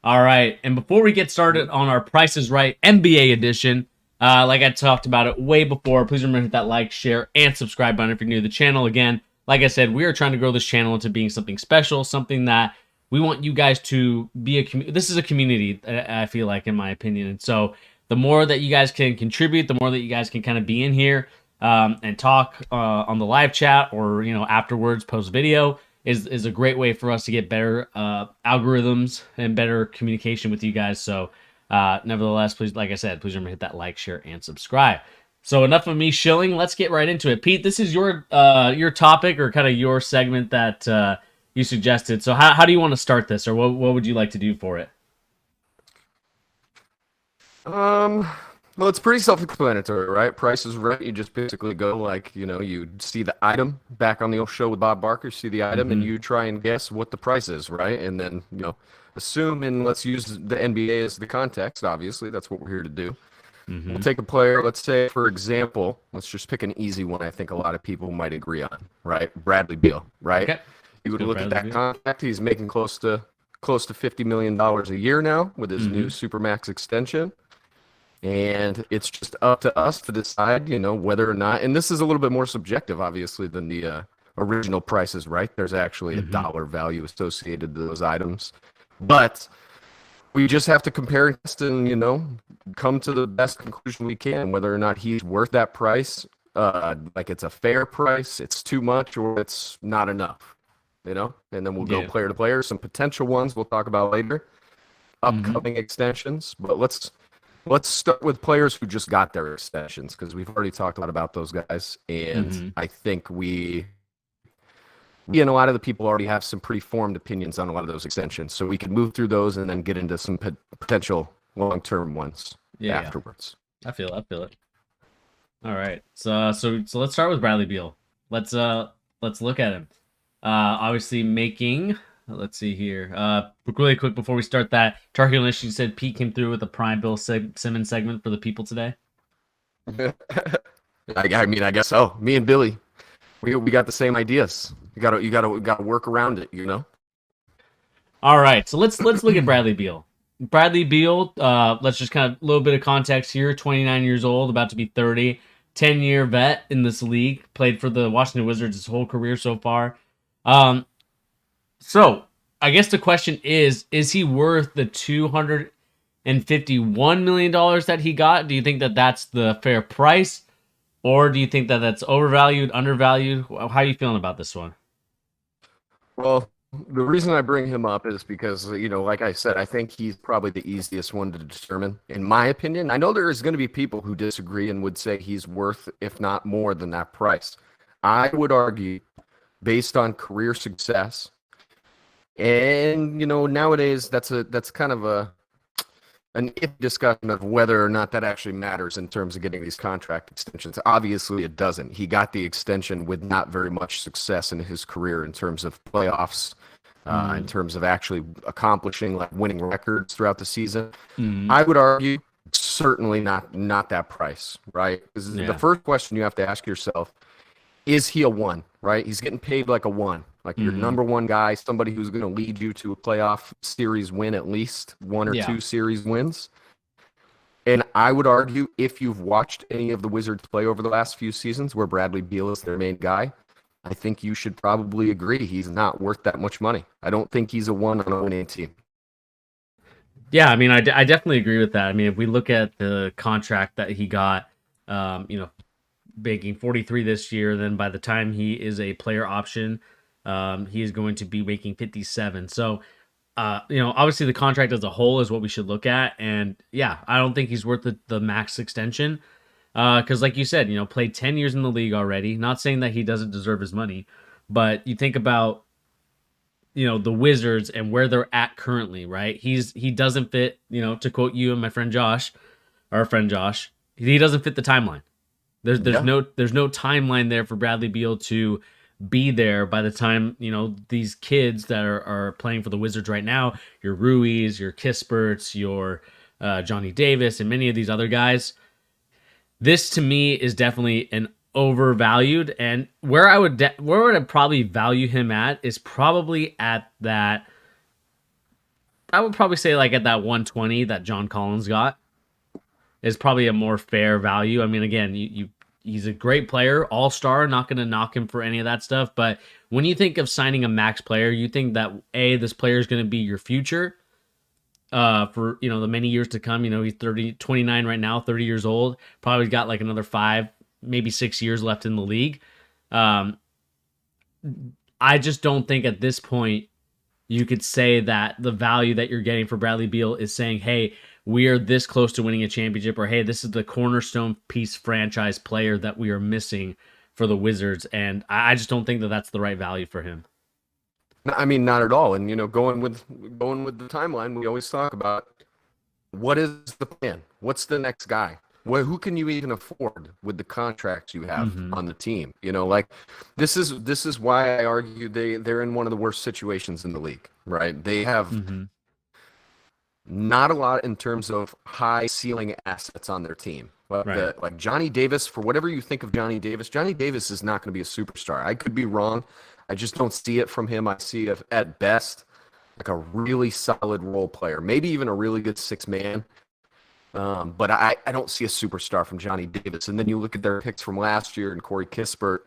All right. And before we get started on our Price is Right NBA edition, like I talked about it way before, please remember to hit that like, share, and subscribe button if you're new to the channel. Again, like I said, we are trying to grow this channel into being something special, something that we want you guys to be this is a community, I feel like, in my opinion. And so the more that you guys can contribute, the more that you guys can kind of be in here and talk on the live chat or, afterwards, post video is a great way for us to get better algorithms and better communication with you guys. So nevertheless, please, like I said, please remember to hit that like, share, and subscribe. So enough of me shilling. Let's get right into it. Pete, this is your topic or kind of your segment that you suggested. So how do you want to start this, or what would you like to do for it? Well, it's pretty self-explanatory, right? Price is Right. You just basically go you see the item back on the old show with Bob Barker, see the item, and you try and guess what the price is, right? And then, assume, and let's use the NBA as the context, obviously. That's what we're here to do. We'll take a player, let's say, for example, let's just pick an easy one I think a lot of people might agree on, right? Bradley Beal, right? Okay. You would look at that contract. He's making close to $50 million a year now with his new Supermax extension. And it's just up to us to decide, whether or not, and this is a little bit more subjective, obviously, than the original prices, right? There's actually a dollar value associated to those items. But we just have to compare and test and, come to the best conclusion we can, whether or not he's worth that price, like it's a fair price, it's too much, or it's not enough, and then we'll go player to player. Some potential ones we'll talk about later, upcoming extensions, but let's start with players who just got their extensions, because we've already talked a lot about those guys, and I think we and a lot of the people already have some pretty formed opinions on a lot of those extensions, so we could move through those and then get into some potential long-term ones afterwards. I feel it. All right, so let's start with Bradley Beal. Let's look at him. Obviously making. Let's see here. Really quick before we start that, Tarky Unleashed said Pete came through with a prime Bill Simmons segment for the people today. I mean, I guess so. Me and Billy, we got the same ideas. You gotta work around it, All right, so let's look at Bradley Beal. Bradley Beal, let's just kind of a little bit of context here. 29 years old, about to be 30, 10-year vet in this league. Played for the Washington Wizards his whole career so far. So, I guess the question is he worth the $251 million that he got? Do you think that that's the fair price? Or do you think that that's overvalued, undervalued? How are you feeling about this one? Well, the reason I bring him up is because, like I said, I think he's probably the easiest one to determine, in my opinion. I know there is going to be people who disagree and would say he's worth, if not more than that price. I would argue, based on career success, and nowadays that's kind of an if discussion of whether or not that actually matters in terms of getting these contract extensions. Obviously, it doesn't. He got the extension with not very much success in his career in terms of playoffs, in terms of actually accomplishing, like, winning records throughout the season. I would argue certainly not that price, right? Because the first question you have to ask yourself, is he a one, right? He's getting paid like a one. Like your number one guy, somebody who's going to lead you to a playoff series win, at least one or two series wins. And I would argue, if you've watched any of the Wizards play over the last few seasons where Bradley Beal is their main guy, I think you should probably agree he's not worth that much money. I don't think he's a one on a winning team. Yeah, I mean, I definitely agree with that. I mean, if we look at the contract that he got, making 43 this year, then by the time he is a player option, he is going to be making 57. So, obviously the contract as a whole is what we should look at. And yeah, I don't think he's worth the max extension. Because like you said, played 10 years in the league already. Not saying that he doesn't deserve his money, but you think about, the Wizards and where they're at currently, right? He doesn't fit, to quote you and my friend Josh, our friend Josh, he doesn't fit the timeline. There's no timeline there for Bradley Beal to be there by the time, these kids that are playing for the Wizards right now, your Ruiz, your Kisperts, your Johnny Davis, and many of these other guys. This to me is definitely an overvalued, and where I would probably value him at is probably at that, I would probably say like at that 120 that John Collins got is probably a more fair value. I mean, again, he's a great player, all-star, not going to knock him for any of that stuff, but when you think of signing a max player, you think that this player is going to be your future for, the many years to come. He's 29 right now, 30 years old, probably got like another 5, maybe 6 years left in the league. I just don't think at this point you could say that the value that you're getting for Bradley Beal is saying, hey, we are this close to winning a championship, or hey, this is the cornerstone piece franchise player that we are missing for the Wizards. And I just don't think that that's the right value for him. I mean, not at all. And going with the timeline, we always talk about what is the plan? What's the next guy? Who can you even afford with the contracts you have on the team? Like this is why I argue they're in one of the worst situations in the league, right? They have not a lot in terms of high ceiling assets on their team. But Right. like Johnny Davis, for whatever you think of Johnny Davis is not going to be a superstar. I could be wrong. I just don't see it from him. I see it at best like a really solid role player, maybe even a really good six man. But I don't see a superstar from Johnny Davis. And then you look at their picks from last year and Corey Kispert,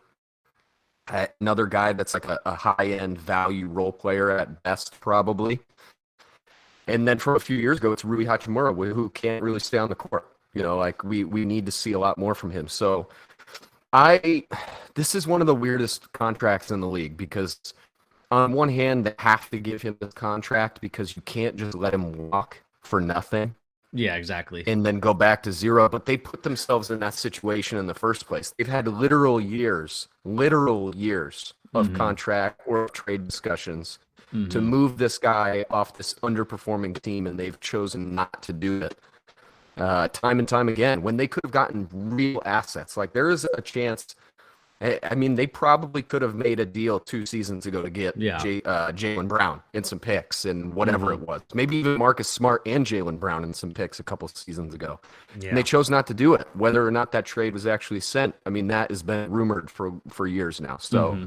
another guy that's like a high-end value role player at best, probably. And then from a few years ago, it's Rui Hachimura, who can't really stay on the court. Like we need to see a lot more from him. So this is one of the weirdest contracts in the league because on one hand, they have to give him this contract because you can't just let him walk for nothing. Yeah, exactly. And then go back to zero. But they put themselves in that situation in the first place. They've had literal years of contract or trade discussions to move this guy off this underperforming team, and they've chosen not to do it time and time again when they could have gotten real assets. Like there is a chance. I mean, they probably could have made a deal 2 seasons ago to get Jaylen Brown and some picks and whatever it was. Maybe even Marcus Smart and Jaylen Brown and some picks a couple seasons ago. Yeah. And they chose not to do it. Whether or not that trade was actually sent, I mean, that has been rumored for years now. So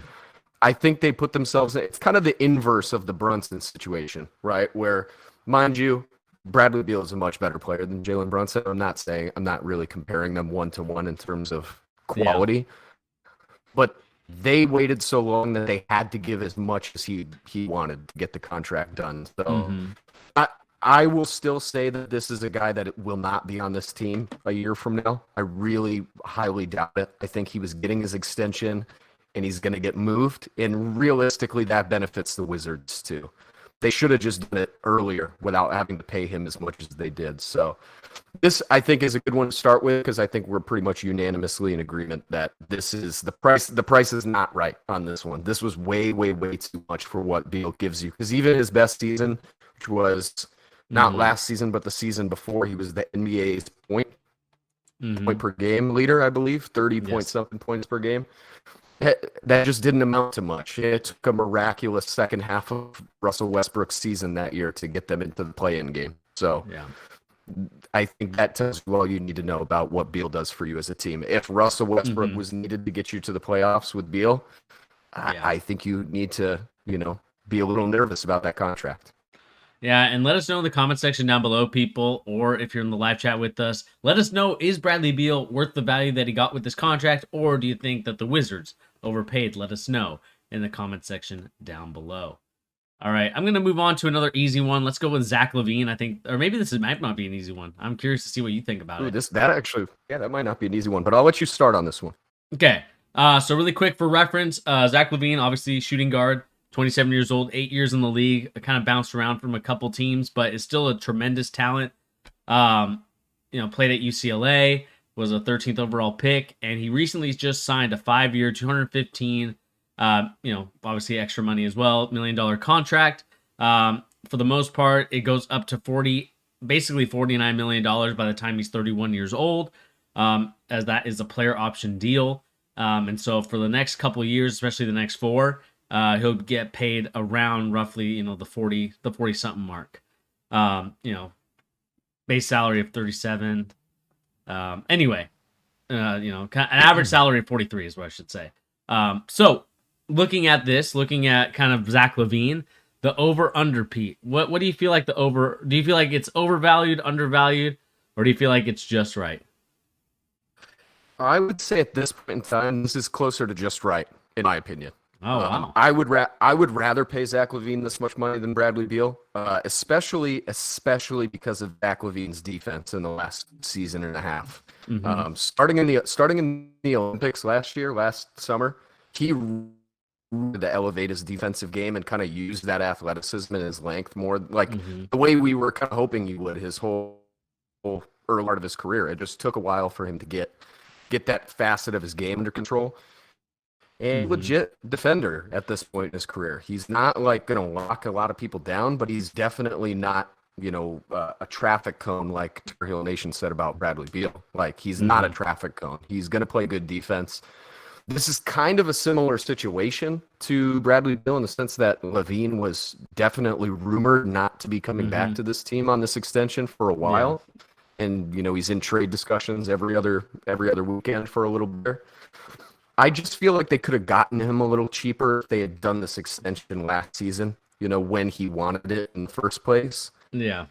I think they put themselves in – it's kind of the inverse of the Brunson situation, right, where, mind you, Bradley Beal is a much better player than Jalen Brunson. I'm not really comparing them one-to-one in terms of quality. Yeah. But they waited so long that they had to give as much as he wanted to get the contract done. So I will still say that this is a guy that will not be on this team a year from now. I really highly doubt it. I think he was getting his extension and he's going to get moved. And realistically, that benefits the Wizards too. They should have just done it earlier without having to pay him as much as they did. So this, I think, is a good one to start with because I think we're pretty much unanimously in agreement that this is the price. The price is not right on this one. This was way, way, way too much for what Beal gives you. Because even his best season, which was not last season, but the season before, he was the NBA's point per game leader, I believe, 30 point something points per game. That just didn't amount to much. It took a miraculous second half of Russell Westbrook's season that year to get them into the play-in game. So I think that tells you all you need to know about what Beal does for you as a team. If Russell Westbrook was needed to get you to the playoffs with Beal, I think you need to, be a little nervous about that contract. Yeah, and let us know in the comment section down below, people, or if you're in the live chat with us, let us know, is Bradley Beal worth the value that he got with this contract, or do you think that the Wizards overpaid? Let us know in the comment section down below. All right, I'm going to move on to another easy one. Let's go with Zach Lavine, I think, or maybe might not be an easy one. I'm curious to see what you think about it. That might not be an easy one, but I'll let you start on this one. Okay, so really quick for reference, Zach Lavine, obviously shooting guard, 27 years old, 8 years in the league, kind of bounced around from a couple teams, but is still a tremendous talent. Played at UCLA, was a 13th overall pick, and he recently just signed a 5-year, 215, obviously extra money as well, $1 million contract. For the most part, it goes up to basically $49 million by the time he's 31 years old, as that is a player option deal. And so for the next couple of years, especially the next 4, he'll get paid around roughly, the 40 something mark. Base salary of 37. Anyway, an average salary of 43 is what I should say. So looking at kind of Zach Lavine, The over under, Pete. What do you feel like the over? Do you feel like it's overvalued, undervalued, or do you feel like it's just right? I would say at this point in time, this is closer to just right, in my opinion. Oh wow. I would rather pay Zach Lavine this much money than Bradley Beal, especially because of Zach Lavine's defense in the last season and a half. Mm-hmm. Starting in the Olympics last summer, he to elevate his defensive game and kind of use that athleticism and his length more like Mm-hmm. the way we were kind of hoping he would his whole early part of his career. It just took a while for him to get that facet of his game under control. And Mm-hmm. legit defender at this point in his career. He's not like going to lock a lot of people down, but he's definitely not, a traffic cone like Tar Heel Nation said about Bradley Beal. Like he's not a Mm-hmm. traffic cone. He's going to play good defense. This is kind of a similar situation to Bradley Beal in the sense that Lavine was definitely rumored not to be coming back Mm-hmm. to this team on this extension for a Yeah. while. And he's in trade discussions every other weekend for a little bit. I just feel like they could have gotten him a little cheaper if they had done this extension last season, when he wanted it in the first place. Yeah.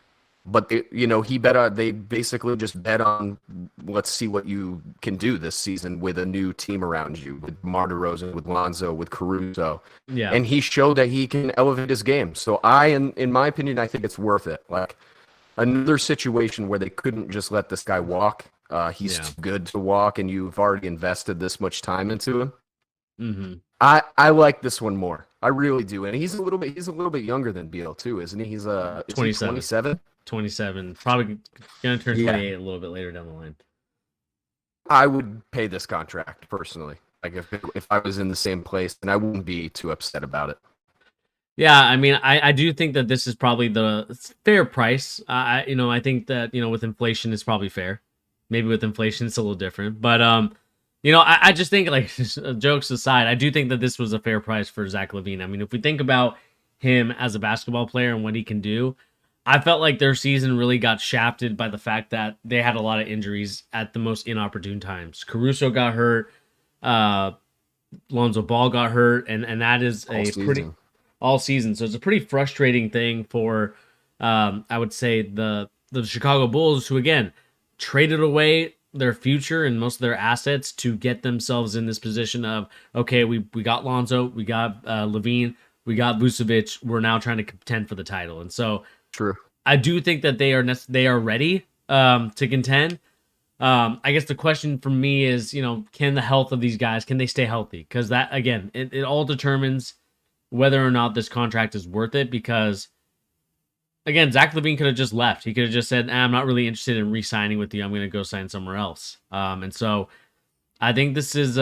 But they basically just bet on, let's see what you can do this season with a new team around you, with Mar DeRozan, with Lonzo, with Caruso. Yeah. And he showed that he can elevate his game. So in my opinion, I think it's worth it. Like another situation where they couldn't just let this guy walk. He's Yeah. too good to walk, and you've already invested this much time into him. Mm-hmm. I like this one more. I really do, and he's a little bit younger than Beal too, isn't he? Is he 27. 27? 27. Probably gonna turn Yeah. 28 a little bit later down the line. I would pay this contract personally. Like if I was in the same place, then I wouldn't be too upset about it. Yeah, I mean, I do think that this is probably the fair price. I think that with inflation, it's probably fair. Maybe with inflation, it's a little different. But I just think like jokes aside, I do think that this was a fair price for Zach Lavine. I mean, if we think about him as a basketball player and what he can do, I felt like their season really got shafted by the fact that they had a lot of injuries at the most inopportune times. Caruso got hurt, uh, Lonzo Ball got hurt, and that is All season. all season. So it's a pretty frustrating thing for, I would say, the Chicago Bulls, who again traded away their future and most of their assets to get themselves in this position of, okay, we got Lonzo, we got Levine, we got Vucevic. We're now trying to contend for the title, and so True. I do think that they are ready to contend. I guess the question for me is, can the health of these guys, can they stay healthy? Because that, again, it all determines whether or not this contract is worth it. Because, again, Zach Lavine could have just left. He could have just said, I'm not really interested in re-signing with you. I'm going to go sign somewhere else. And so I think this was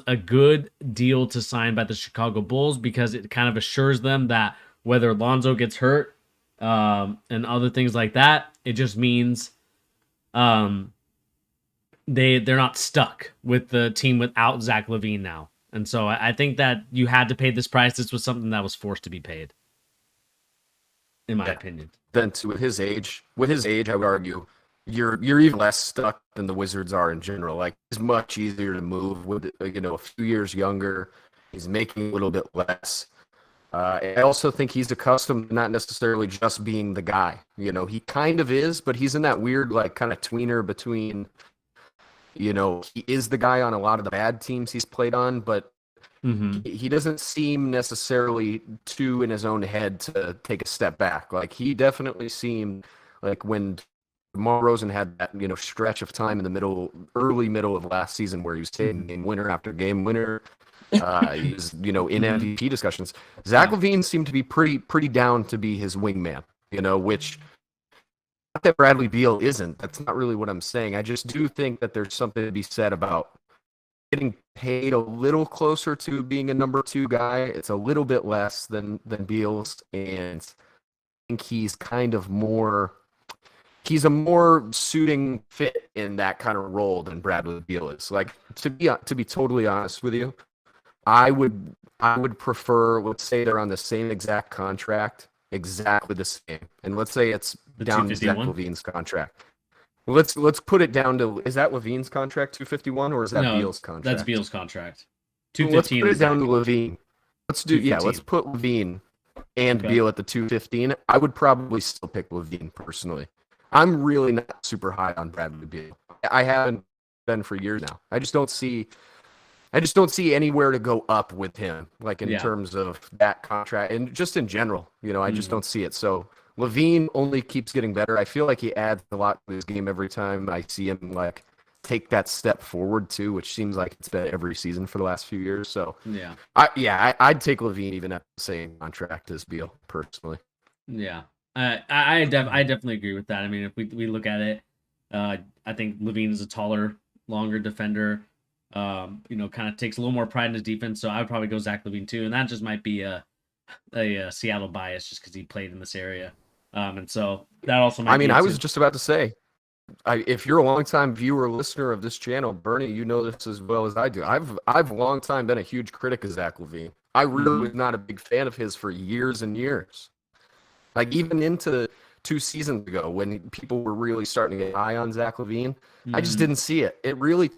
a good deal to sign by the Chicago Bulls because it kind of assures them that whether Lonzo gets hurt and other things like that, it just means they're not stuck with the team without Zach Lavine now. And so I think that you had to pay this price. This was something that was forced to be paid, in my opinion. Then with his age, I would argue you're even less stuck than the Wizards are in general. Like it's much easier to move with a few years younger. He's making a little bit less. I also think he's accustomed to not necessarily just being the guy. He kind of is, but he's in that weird like kind of tweener between. He is the guy on a lot of the bad teams he's played on, but he doesn't seem necessarily too in his own head to take a step back. Like he definitely seemed like when Mar Rosen had that stretch of time in the early middle of last season where he was taking game winner after game winner. He was in MVP discussions. Zach Lavine seemed to be pretty down to be his wingman. Which. Not that Bradley Beal isn't. That's not really what I'm saying. I just do think that there's something to be said about getting paid a little closer to being a number 2 guy. It's a little bit less than Beal's, and I think he's kind of more. He's a more suiting fit in that kind of role than Bradley Beal is. Like to be totally honest with you, I would prefer. Let's say they're on the same exact contract, exactly the same, and let's say it's down to Zach Lavine's contract. Let's put it down to, is that Lavine's contract 251 or is that Beal's contract? That's Beal's contract. 215. Let's put it down to Lavine. Let's put Lavine and Okay. Beal at the 215, I would probably still pick Lavine personally. I'm really not super high on Bradley Beal. I haven't been for years now. I just don't see anywhere to go up with him, like in Yeah. terms of that contract and just in general. I just Hmm. don't see it. So Levine only keeps getting better. I feel like he adds a lot to his game every time I see him like take that step forward too, which seems like it's been every season for the last few years. So Yeah. I'd take Levine even at the same contract as Beal personally. Yeah. I definitely agree with that. I mean, if we look at it, I think Levine is a taller, longer defender. Kind of takes a little more pride in his defense. So I would probably go Zach Lavine too, and that just might be a Seattle bias just because he played in this area. And so that also I might mean, be it I was too. just about to say, if you're a longtime viewer or listener of this channel, Bernie, you know this as well as I do. I've long time been a huge critic of Zach Lavine. I really Hmm. was not a big fan of his for years and years. Like even into 2 seasons ago when people were really starting to get high on Zach Lavine, I just Hmm. didn't see it. It really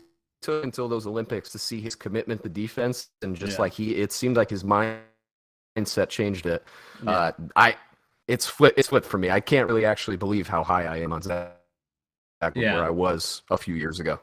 took until those Olympics to see his commitment to defense and just Yeah. like it seemed like his mindset changed it. Yeah. I it's flipped for me. I can't really actually believe how high I am on Zach with where Yeah. I was a few years ago.